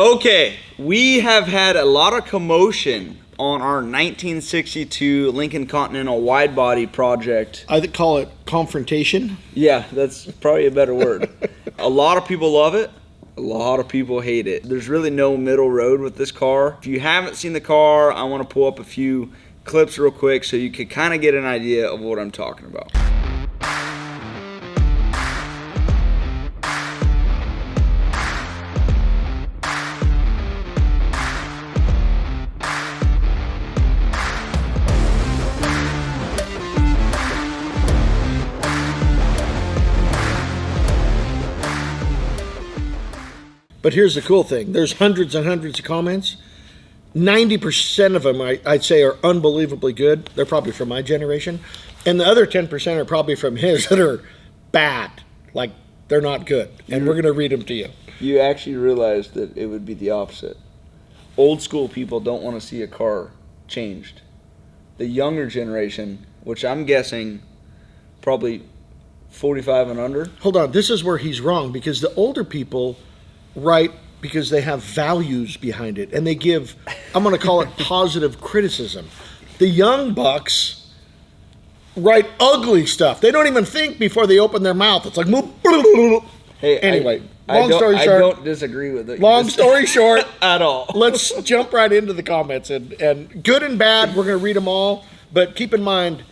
Okay, we have had a lot of commotion on our 1962 Lincoln Continental Widebody project. I call it confrontation. Yeah, that's probably a better word. A lot of people love it. A lot of people hate it. There's really no middle road with this car. If you haven't seen the car, I want to pull up a few clips real quick so you can kind of get an idea of what I'm talking about. But here's the cool thing. There's hundreds and hundreds of comments. 90% of them, I'd say, are unbelievably good. They're probably from my generation. And the other 10% are probably from his that are bad. Like, they're not good. And we're going to read them to you. You actually realize that it would be the opposite. Old school people don't want to see a car changed. The younger generation, which I'm guessing probably 45 and under. Hold on. This is where he's wrong, because the older people write because they have values behind it, and they give, I'm going to call it positive criticism. The young bucks write ugly stuff. They don't even think before they open their mouth. It's like, hey, anyway, long story short. I don't disagree with it. Long story short, at all. Let's jump right into the comments, and good and bad, we're going to read them all, but keep in mind,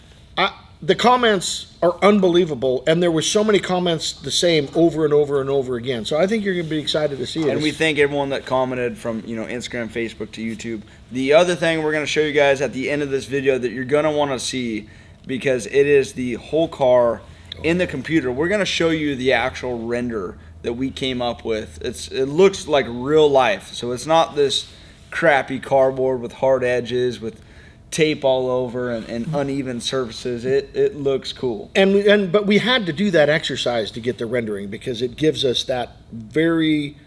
the comments are unbelievable, and there were so many comments the same over and over and over again. So I think you're going to be excited to see it. And we thank everyone that commented from Instagram, Facebook to YouTube. The other thing we're going to show you guys at the end of this video that you're going to want to see, because it is the whole car in the computer. We're going to show you the actual render that we came up with. It looks like real life. So it's not this crappy cardboard with hard edges with tape all over and uneven surfaces. It looks cool. But we had to do that exercise to get the rendering, because it gives us that very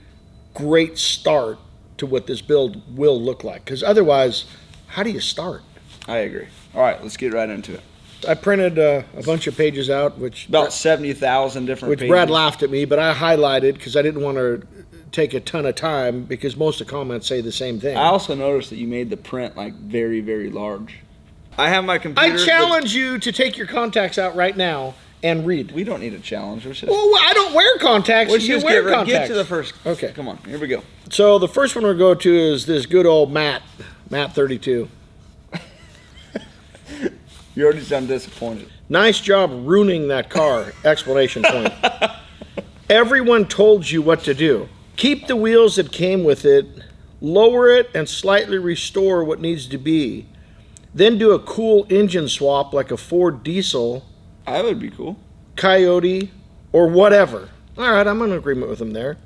great start to what this build will look like. Because otherwise, how do you start? I agree. All right, let's get right into it. I printed a bunch of pages out, which about 70,000 different pages. Which Brad laughed at me, but I highlighted because I didn't want to take a ton of time, because most of the comments say the same thing. I also noticed that you made the print like very, very large. I have my computer. I challenge you to take your contacts out right now and read. We don't need a challenge. Well, I don't wear contacts. You wear contacts. Get to the first. Okay. Come on. Here we go. So the first one we'll go to is this good old Matt 32. You already sound disappointed. Nice job ruining that car! Exclamation point. Everyone told you what to do. Keep the wheels that came with it, lower it, and slightly restore what needs to be. Then do a cool engine swap like a Ford diesel. That would be cool. Coyote, or whatever. All right, I'm in agreement with him there.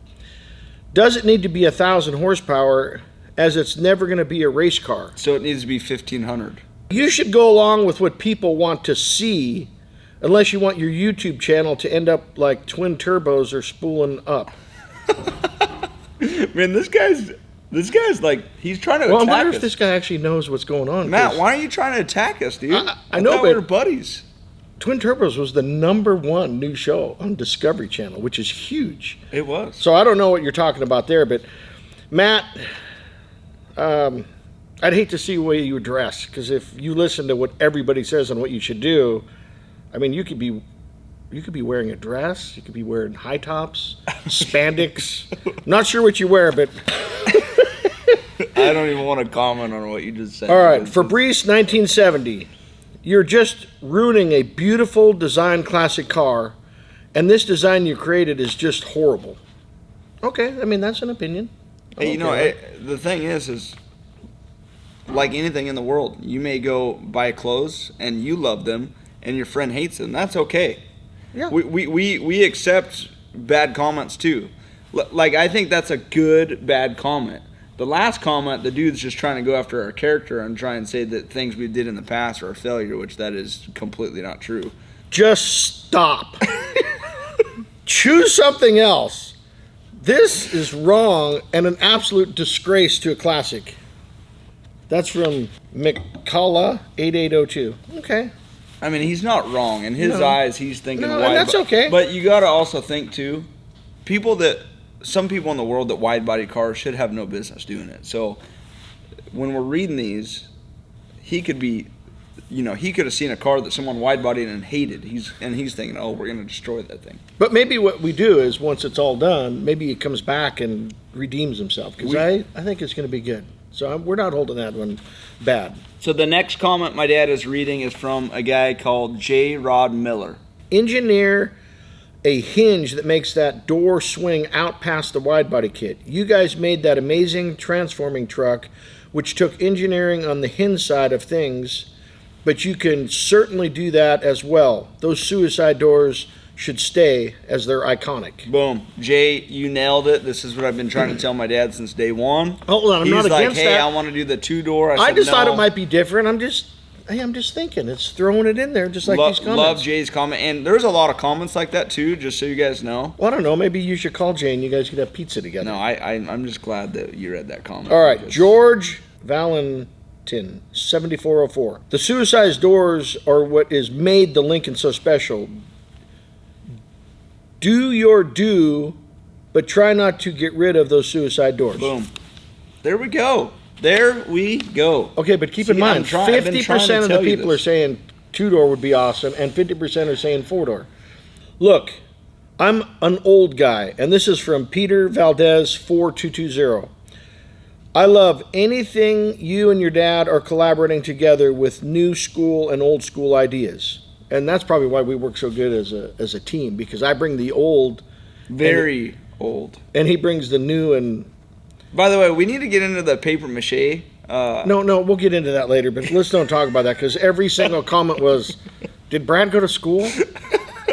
Does it need to be 1,000 horsepower, as it's never going to be a race car? So it needs to be 1,500. You should go along with what people want to see, unless you want your YouTube channel to end up like twin turbos or spooling up. Man, this guy's like, he's trying to attack us. I wonder if this guy actually knows what's going on. Matt, why are you trying to attack us, dude? I know, but we were buddies. Twin Turbos was the #1 new show on Discovery Channel, which is huge. It was. So I don't know what you're talking about there, but Matt, I'd hate to see the way you dress, because if you listen to what everybody says on what you should do, I mean, you could be wearing a dress, you could be wearing high tops, spandex. Not sure what you wear, but I don't even want to comment on what you just said. All right, Fabrice 1970. You're just ruining a beautiful design classic car, and this design you created is just horrible. Okay, I mean, that's an opinion. Hey, the thing is like anything in the world, you may go buy clothes and you love them and your friend hates them. That's okay. Yeah. We accept bad comments too. Like, I think that's a good bad comment. The last comment, the dude's just trying to go after our character and try and say that things we did in the past are a failure, which that is completely not true. Just stop. Choose something else. This is wrong and an absolute disgrace to a classic. That's from McCullough 8802. Okay. I mean, he's not wrong. In his eyes, he's thinking no, why. That's okay. But you got to also think too, people that some people in the world that wide body cars should have no business doing it. So when we're reading these, he could be, he could have seen a car that someone wide bodied and hated. He's thinking, oh, we're going to destroy that thing. But maybe what we do is once it's all done, maybe he comes back and redeems himself, because I think it's going to be good. So we're not holding that one bad. So the next comment my dad is reading is from a guy called J. Rod Miller. Engineer a hinge that makes that door swing out past the wide body kit. You guys made that amazing transforming truck, which took engineering on the hinge side of things, but you can certainly do that as well. Those suicide doors should stay, as they're iconic. Boom. Jay, you nailed it. This is what I've been trying to tell my dad since day one. Hold on, I'm not against that. Hey, I want to do the 2-door. I just thought it might be different. I'm just thinking. It's throwing it in there, just like these comments. Love Jay's comment. And there's a lot of comments like that, too, just so you guys know. Well, I don't know. Maybe you should call Jay and you guys could have pizza together. No, I'm just glad that you read that comment. All right, George Valentin, 7404. The suicide doors are what is made the Lincoln so special. Do your due, but try not to get rid of those suicide doors. Boom. There we go. There we go. Okay, but keep in mind, 50% of the people are saying 2-door would be awesome, and 50% are saying 4-door. Look, I'm an old guy, and this is from Peter Valdez 4220. I love anything you and your dad are collaborating together with new school and old school ideas. And that's probably why we work so good as a team, because I bring the old. Very old. And he brings the new. And by the way, we need to get into the paper mache. No, we'll get into that later, but let's don't talk about that, because every single comment was, did Brad go to school?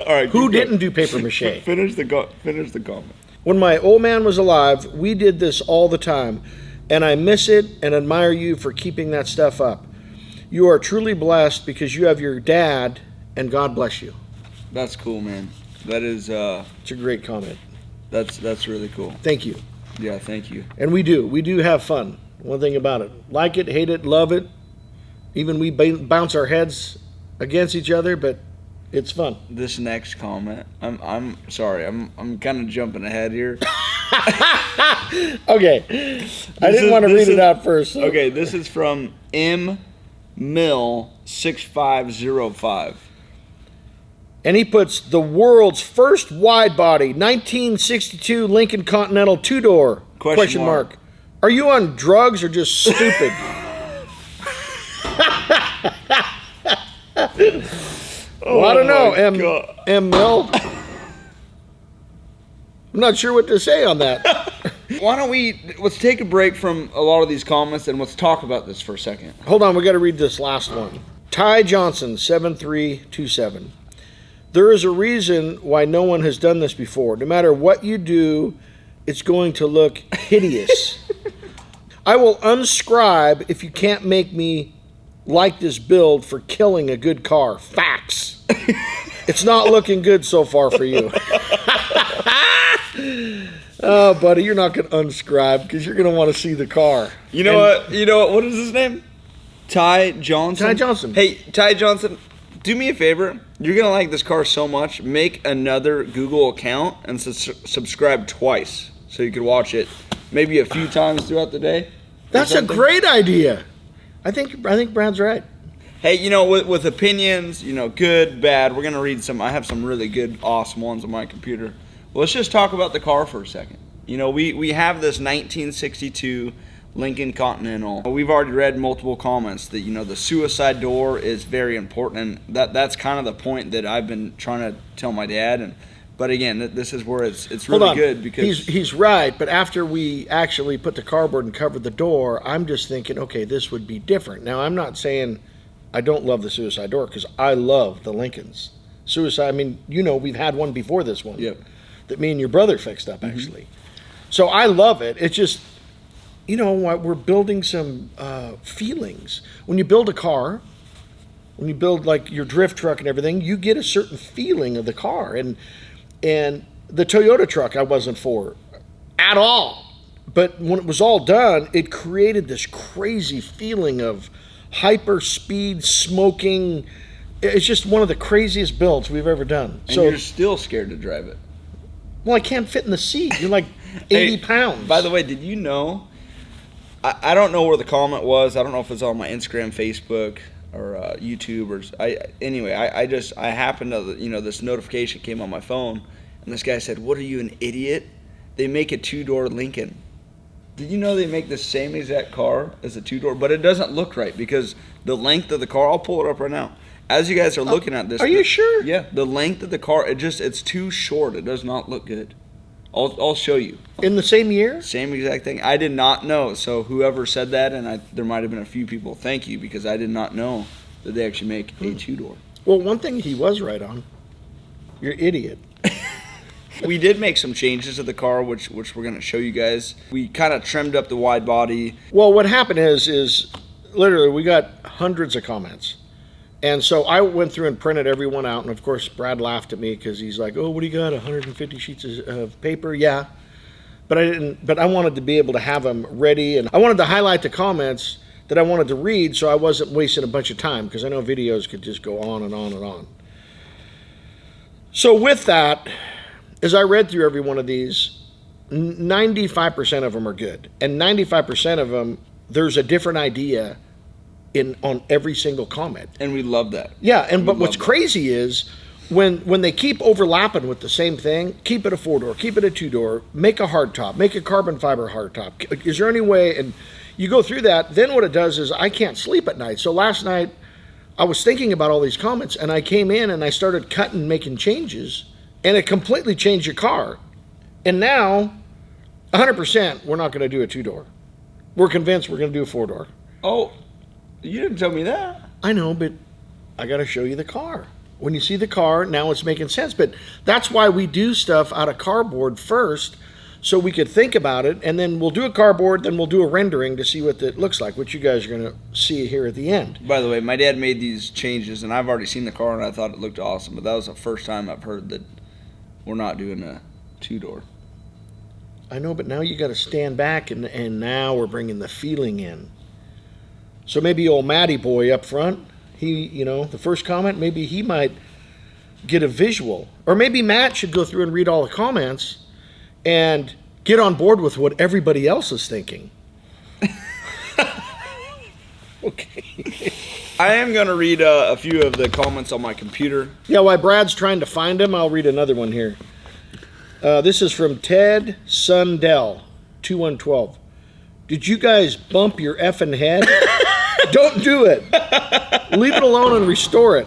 All right. Who didn't do paper mache? Finish the comment. When my old man was alive, we did this all the time, and I miss it and admire you for keeping that stuff up. You are truly blessed because you have your dad, and God bless you. That's cool, man. That is it's a great comment. That's really cool. Thank you. Yeah, thank you. And we do have fun. One thing about it. Like it, hate it, love it. Even we bounce our heads against each other, but it's fun. This next comment, I'm sorry. I'm kind of jumping ahead here. Okay. I didn't want to read it out first. So. Okay, this is from M Mill 6505. And he puts the world's first wide body 1962 Lincoln Continental 2-door question mark. Are you on drugs or just stupid? Well, I don't know, M Mill. I'm not sure what to say on that. Why don't let's take a break from a lot of these comments and let's talk about this for a second. Hold on, we got to read this last one. Ty Johnson, 7327. There is a reason why no one has done this before. No matter what you do, it's going to look hideous. I will unscribe if you can't make me like this build for killing a good car. Facts. It's not looking good so far for you. Oh, buddy, you're not going to unscribe because you're going to want to see the car. You know what? What is his name? Ty Johnson? Ty Johnson. Hey, Ty Johnson, do me a favor. You're going to like this car so much. Make another Google account and subscribe twice so you can watch it maybe a few times throughout the day. That's a great idea. I think Brad's right. Hey, with opinions, good, bad, we're going to read some. I have some really good, awesome ones on my computer. Well, let's just talk about the car for a second. We have this 1962 Lincoln Continental. We've already read multiple comments that, the suicide door is very important, and that's kind of the point that I've been trying to tell my dad. But again, this is where it's really good because he's right. But after we actually put the cardboard and covered the door, I'm just thinking, okay, this would be different. Now, I'm not saying I don't love the suicide door, because I love the Lincolns. Suicide, I mean, we've had one before this one. Yep. That me and your brother fixed up, actually. So I love it. It's just, we're building some feelings. When you build a car, when you build like your drift truck and everything, you get a certain feeling of the car. And the Toyota truck I wasn't for at all. But when it was all done, it created this crazy feeling of hyper speed, smoking. It's just one of the craziest builds we've ever done. And you're still scared to drive it. Well, I can't fit in the seat. You're like 80 pounds. By the way, did you know? I don't know where the comment was. I don't know if it's on my Instagram, Facebook, or YouTube, or I happened to, this notification came on my phone, and this guy said, "What are you, an idiot? They make a 2-door Lincoln." Did you know they make the same exact car as a 2-door, but it doesn't look right because the length of the car. I'll pull it up right now. As you guys are looking at this, are you sure? Yeah, the length of the car, it's too short. It does not look good. I'll show you. In the same year? Same exact thing. I did not know. So whoever said that, and there might have been a few people, thank you, because I did not know that they actually make a 2-door. Well, one thing he was right on. You're an idiot. We did make some changes to the car, which we're going to show you guys. We kind of trimmed up the wide body. Well, what happened is literally we got hundreds of comments. And so I went through and printed every one out. And, of course, Brad laughed at me because he's like, "Oh, what do you got, 150 sheets of paper?" Yeah. But I didn't. But I wanted to be able to have them ready. And I wanted to highlight the comments that I wanted to read so I wasn't wasting a bunch of time because I know videos could just go on and on and on. So with that, as I read through every one of these, 95% of them are good. And 95% of them, there's a different idea on every single comment. And we love that. Yeah, but what's crazy is when they keep overlapping with the same thing, keep it a 4-door, keep it a 2-door, make a hardtop, make a carbon fiber hardtop. Is there any way? And you go through that, then what it does is I can't sleep at night. So last night I was thinking about all these comments and I came in and I started cutting, making changes, and it completely changed your car. And now 100% we're not going to do a 2-door. We're convinced we're going to do a 4-door. Oh, you didn't tell me that. I know, but I got to show you the car. When you see the car, now it's making sense. But that's why we do stuff out of cardboard first, so we could think about it, and then we'll do a cardboard, then we'll do a rendering to see what it looks like, which you guys are going to see here at the end. By the way, my dad made these changes, and I've already seen the car, and I thought it looked awesome. But that was the first time I've heard that we're not doing a 2-door. I know, but now you got to stand back, and now we're bringing the feeling in. So maybe old Matty boy up front, he, the first comment, maybe he might get a visual. Or maybe Matt should go through and read all the comments and get on board with what everybody else is thinking. Okay. I am going to read a few of the comments on my computer. Yeah, while Brad's trying to find them, I'll read another one here. This is from Ted Sundell, 2112. Did you guys bump your effing head? Don't do it. Leave it alone and restore it.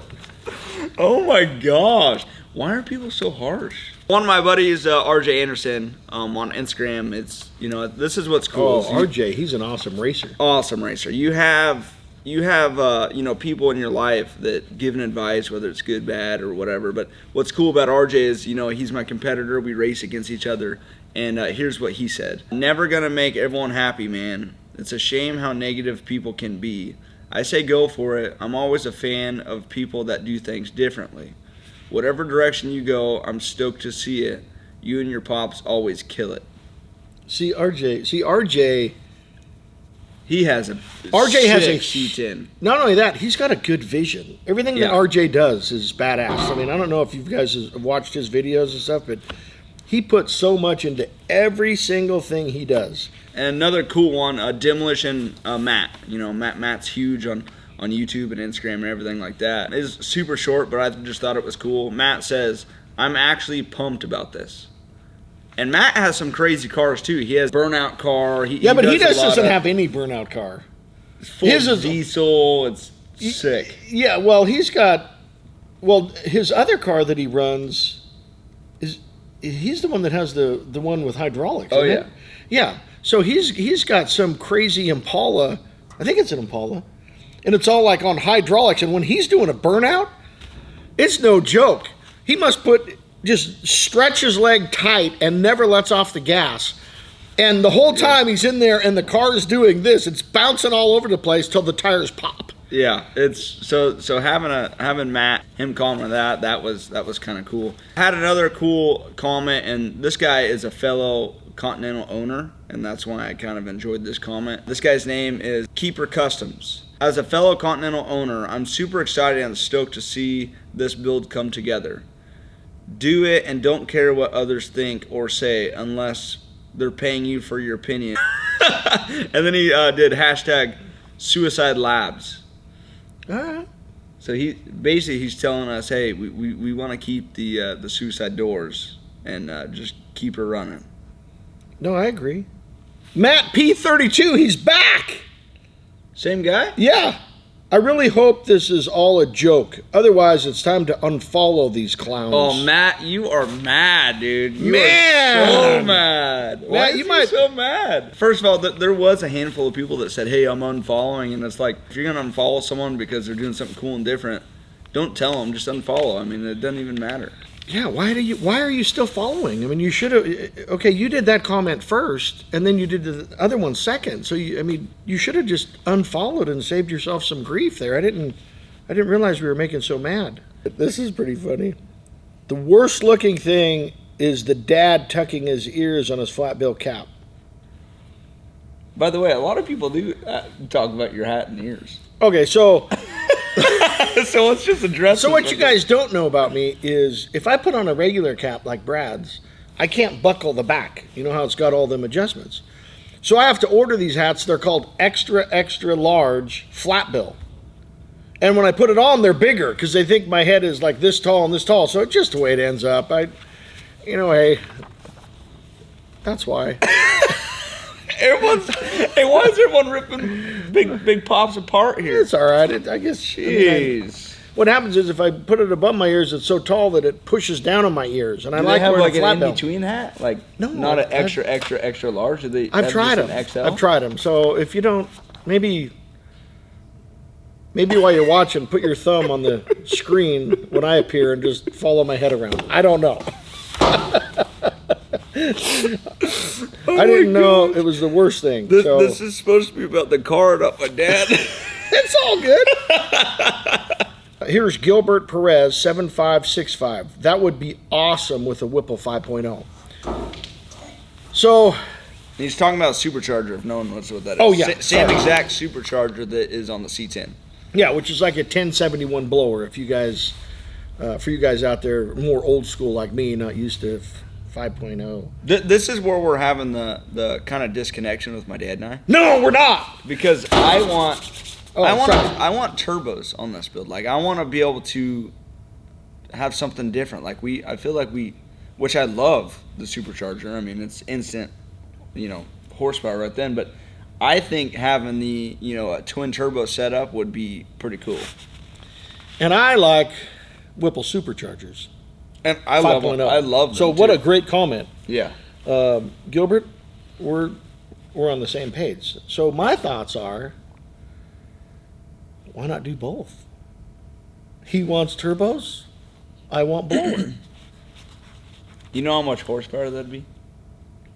Oh my gosh. Why are people so harsh? One of my buddies, RJ Anderson, on Instagram, it's, this is what's cool. Oh, RJ, he's an awesome racer. Awesome racer. You have people in your life that give an advice, whether it's good, bad, or whatever. But what's cool about RJ is, he's my competitor. We race against each other. And here's what he said. "Never gonna make everyone happy, man. It's a shame how negative people can be. I say go for it. I'm always a fan of people that do things differently. Whatever direction you go, I'm stoked to see it. You and your pops always kill it." See, RJ... He has a RJ has a C10. Not only that, he's got a good vision. Everything that RJ does is badass. I mean, I don't know if you guys have watched his videos and stuff, but he puts so much into every single thing he does. And another cool one, Demolition Matt. Matt's huge on YouTube and Instagram and everything like that. It's super short, but I just thought it was cool. Matt says, "I'm actually pumped about this." And Matt has some crazy cars too. He has burnout car. He doesn't have any burnout car. His is diesel. It's sick. Yeah, well, he's got. Well, his other car that he runs he's the one that has the one with hydraulics. Oh yeah, yeah. So he's got some crazy Impala. I think it's an Impala, and it's all like on hydraulics. And when he's doing a burnout, it's no joke. He must just stretch his leg tight and never lets off the gas. And the whole time he's in there and the car is doing this, it's bouncing all over the place till the tires pop. Yeah, it's so having Matt, him comment that was kind of cool. I had another cool comment, and this guy is a fellow Continental owner, and that's why I kind of enjoyed this comment. This guy's name is Keeper Customs. "As a fellow Continental owner, I'm super excited and stoked to see this build come together. Do it and don't care what others think or say unless they're paying you for your opinion. And then he did hashtag suicide labs. All right. So he's telling us, hey, we want to keep the suicide doors and just keep her running. No, I agree. Matt P32, he's back. Same guy? Yeah. I really hope this is all a joke. Otherwise, it's time to unfollow these clowns. Oh, Matt, you are mad, dude. You Man! are so mad. Matt, Why is you he might- so mad? First of all, there was a handful of people that said, hey, I'm unfollowing. And it's like, if you're going to unfollow someone because they're doing something cool and different, don't tell them. Just unfollow. I mean, it doesn't even matter. Yeah, why are you still following? I mean, you should have. Okay, you did that comment first, and then you did the other one second. So you should have just unfollowed and saved yourself some grief there. I didn't realize we were making so mad. This is pretty funny. The worst looking thing is the dad tucking his ears on his flat bill cap. By the way, a lot of people do talk about your hat and ears. Okay, so. So let's just address. So what you guys don't know about me is if I put on a regular cap like Brad's, I can't buckle the back. You know how it's got all them adjustments. So I have to order these hats. They're called extra, extra large flat bill. And when I put it on, they're bigger because they think my head is like this tall and this tall. So it's just the way it ends up. Hey, that's why. Why is everyone ripping big pops apart here? It's all right. I guess. Jeez. What happens is if I put it above my ears, it's so tall that it pushes down on my ears, and I Do like they have wearing like a flat an bill. in-between hat? Like No, not an extra large? Do they I've have tried just them. an XL? I've tried them. So if you don't, maybe while you're watching, put your thumb on the screen when I appear and just follow my head around. I don't know. I didn't know it was the worst thing. This is supposed to be about the card up my dad. It's all good. Here's Gilbert Perez, 7565. That would be awesome with a Whipple 5.0. So, He's talking about supercharger, if no one knows what that is. Oh, yeah. Same Sorry. exact supercharger that is on the C10. yeah, which is like a 1071 blower. If you guys, for you guys out there, more old school like me, not used to 5.0. This is where we're having the kind of disconnection with my dad and I. No, we're not. Because I want sorry. turbos on this build. Like I want to be able to have something different. Like I feel like which I love the supercharger. I mean, it's instant, horsepower right then. But I think having the a twin turbo setup would be pretty cool. And I like Whipple superchargers. And I love them. I love them. So what a great comment. Yeah. Gilbert, we're on the same page. So my thoughts are, why not do both? He wants turbos, I want blower. You know how much horsepower that'd be?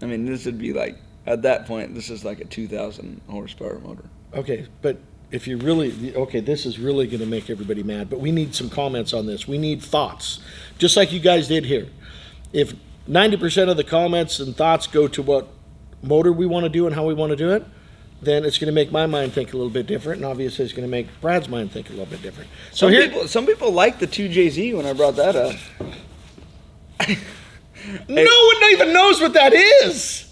I mean, this would be like, at that point, this is like a 2,000 horsepower motor. Okay, but if you really, this is really going to make everybody mad, but we need some comments on this. We need thoughts, just like you guys did here. If 90% of the comments and thoughts go to what motor we want to do and how we want to do it, then it's going to make my mind think a little bit different, and obviously it's going to make Brad's mind think a little bit different. So some people like the 2JZ when I brought that up. No one even knows what that is.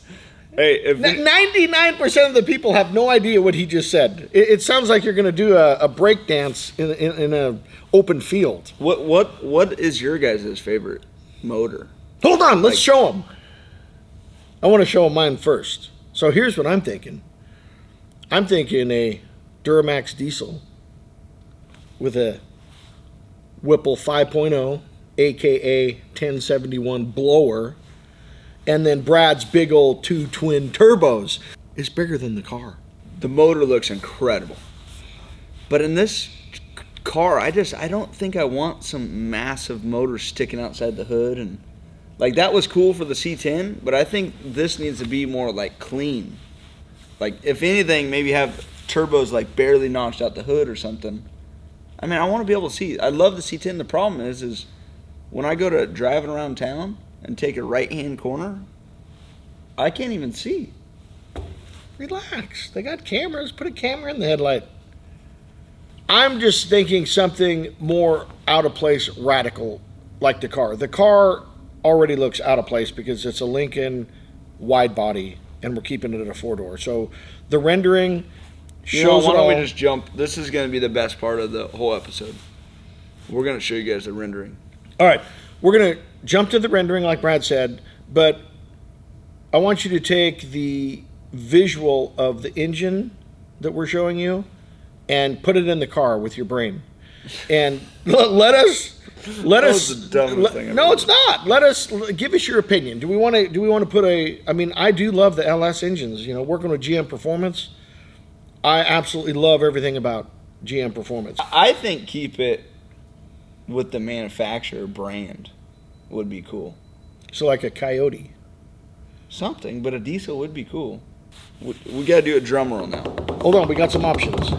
Hey, 99% of the people have no idea what he just said. It sounds like you're going to do a break dance in an open field. what is your guys' favorite motor? Hold on, let's show them. I want to show them mine first. So here's what I'm thinking. I'm thinking a Duramax diesel with a Whipple 5.0, aka 1071 blower, and then Brad's big old 2 twin turbos. It's bigger than the car. The motor looks incredible. But in this car, I don't think I want some massive motor sticking outside the hood. And like that was cool for the C10, but I think this needs to be more like clean. Like if anything, maybe have turbos like barely notched out the hood or something. I mean, I want to be able to see. I love the C10. The problem is when I go to driving around town and take a right-hand corner, I can't even see. Relax. They got cameras. Put a camera in the headlight. I'm just thinking something more out of place, radical. like the car. The car already looks out of place because it's a Lincoln Widebody, and we're keeping it at a 4-door. So the rendering shows why it don't all. we just jump? This is going to be the best part of the whole episode. We're going to show you guys the rendering. All right, we're going to jump to the rendering like Brad said, but I want you to take the visual of the engine that we're showing you and put it in the car with your brain. And let us the dumbest thing I've no, ever it's not. Give us your opinion. Do we want to put I mean, I do love the LS engines, you know, working with GM Performance. I absolutely love everything about GM Performance. I think keep it with the manufacturer brand would be cool. So like a Coyote. Something, but a diesel would be cool. We got to do a drum roll now. Hold on, we got some options.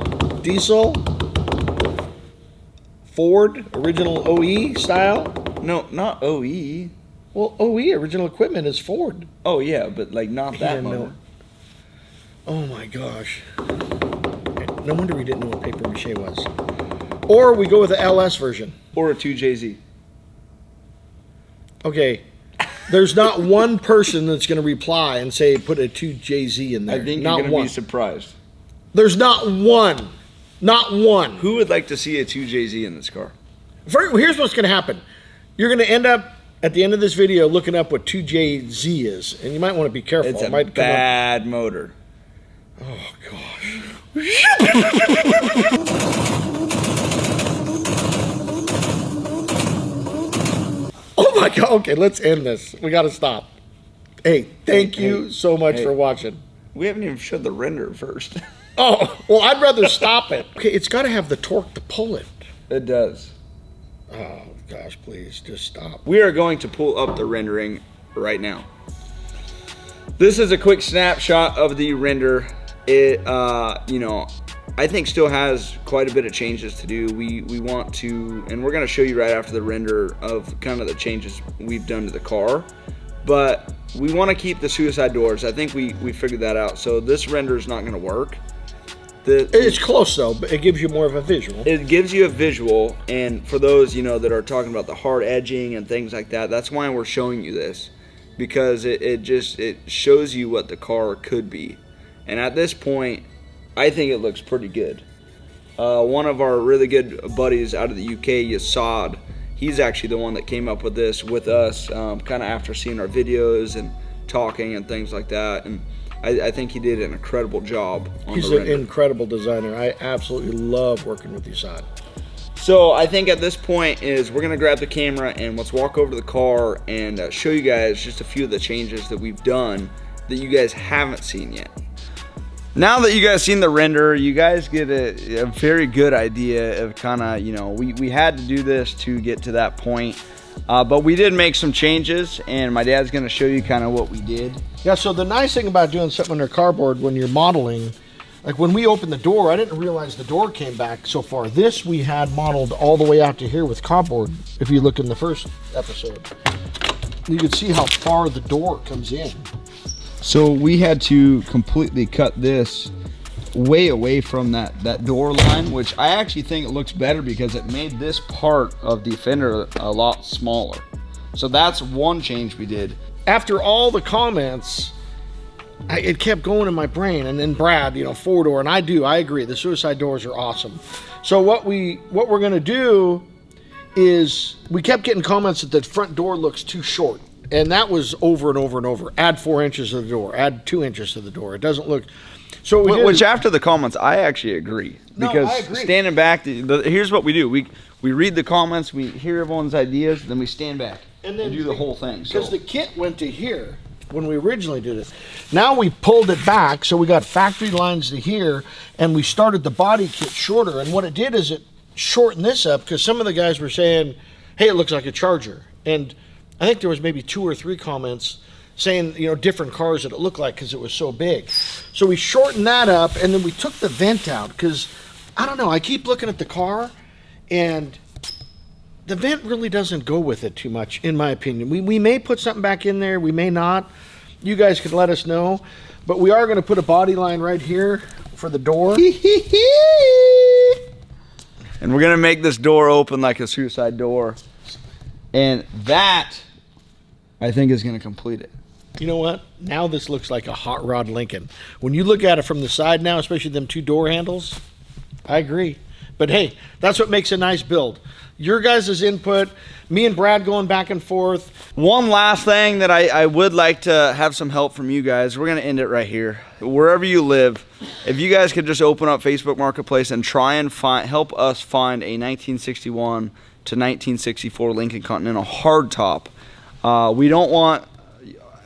Diesel, Ford, original OE style. No, not OE. Well, OE, original equipment, is Ford. Oh, yeah, but like not that Yeah, no. motor. Oh my gosh. No wonder we didn't know what paper mache was. Or we go with the LS version. Or a 2JZ. Okay. There's not one person that's going to reply and say put a 2JZ in there. I think not you're going to one. be surprised. There's not one. Not one. Who would like to see a 2JZ in this car? Here's what's going to happen. You're going to end up at the end of this video looking up what 2JZ is, and you might want to be careful. It's It a might come up- bad motor. Oh gosh. Oh my god. Okay, let's end this. We got to stop. Hey, thank you so much for watching. We haven't even showed the render first. Oh, well, I'd rather stop it. Okay, it's got to have the torque to pull it. It does. Oh gosh, please just stop. We are going to pull up the rendering right now. This is a quick snapshot of the render. It, you know, I think still has quite a bit of changes to do. We want to, and we're going to show you right after the render of kind of the changes we've done to the car. But we want to keep the suicide doors. I think we figured that out. So this render is not going to work. It's close though, but it gives you more of a visual. It gives you a visual, and for those, you know, that are talking about the hard edging and things like that, that's why we're showing you this, because it shows you what the car could be. And at this point, I think it looks pretty good. One of our really good buddies out of the UK, Yasad, he's actually the one that came up with this with us, kind of after seeing our videos and talking and things like that. And I think he did an incredible job on He's the an render. incredible designer. I absolutely love working with Yasad. So I think at this point is we're going to grab the camera and let's walk over to the car and show you guys just a few of the changes that we've done that you guys haven't seen yet. Now that you guys seen the render, you guys get a very good idea of kind of, you know, we had to do this to get to that point. But we did make some changes, and my dad's going to show you kind of what we did. Yeah, so the nice thing about doing something under cardboard when you're modeling, like when we opened the door, I didn't realize the door came back so far. This we had modeled all the way out to here with cardboard. If you look in the first episode, you can see how far the door comes in. So we had to completely cut this way away from that door line, which I actually think it looks better because it made this part of the fender a lot smaller. So that's one change we did. After all the comments, it kept going in my brain. And then Brad, you know, 4-door, and I agree, the suicide doors are awesome. So what we're gonna do is, we kept getting comments that the front door looks too short. And that was over and over and over. Add 4 inches to the door, add 2 inches to the door. It doesn't look, so what we did Which is, after the comments, I actually agree. No, Because I agree. standing back, here's what we do. We read the comments, we hear everyone's ideas, then we stand back and do the whole thing. Because the kit went to here when we originally did it. Now we pulled it back, so we got factory lines to here, and we started the body kit shorter. And what it did is it shortened this up, because some of the guys were saying, hey, it looks like a Charger. And I think there was maybe 2 or 3 comments saying, you know, different cars that it looked like because it was so big. So we shortened that up, and then we took the vent out, because I don't know, I keep looking at the car, and the vent really doesn't go with it too much, in my opinion. We may put something back in there, we may not. You guys can let us know. But we are going to put a body line right here for the door. And we're going to make this door open like a suicide door. And that, I think, is going to complete it. You know what? Now this looks like a hot rod Lincoln. When you look at it from the side now, especially them 2 door handles, I agree. But hey, that's what makes a nice build. Your guys' input, me and Brad going back and forth. One last thing that I would like to have some help from you guys. We're going to end it right here. Wherever you live, if you guys could just open up Facebook Marketplace and try and help us find a 1961 to 1964 Lincoln Continental hardtop. We don't want,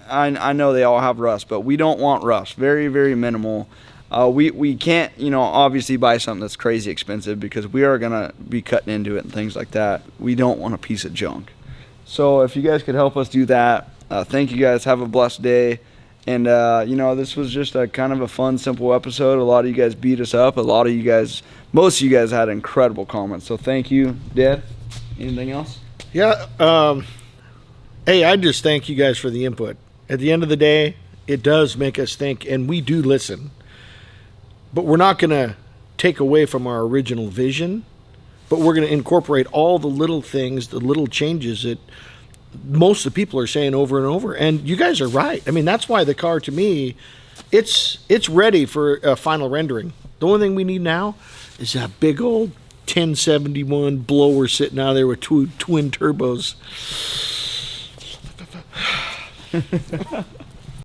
I know they all have rust, but we don't want rust. Very, very minimal. We can't, obviously buy something that's crazy expensive because we are going to be cutting into it and things like that. We don't want a piece of junk. So if you guys could help us do that, thank you guys. Have a blessed day. And, this was just a kind of a fun, simple episode. A lot of you guys beat us up. Most of you guys had incredible comments. So thank you, Dad. Anything else? Yeah. Hey, I just thank you guys for the input. At the end of the day, it does make us think, and we do listen. But we're not going to take away from our original vision, but we're going to incorporate all the little things, the little changes that most of the people are saying over and over. And you guys are right. I mean, that's why the car, to me, it's ready for a final rendering. The only thing we need now is that big old 1071 blower sitting out there with twin turbos.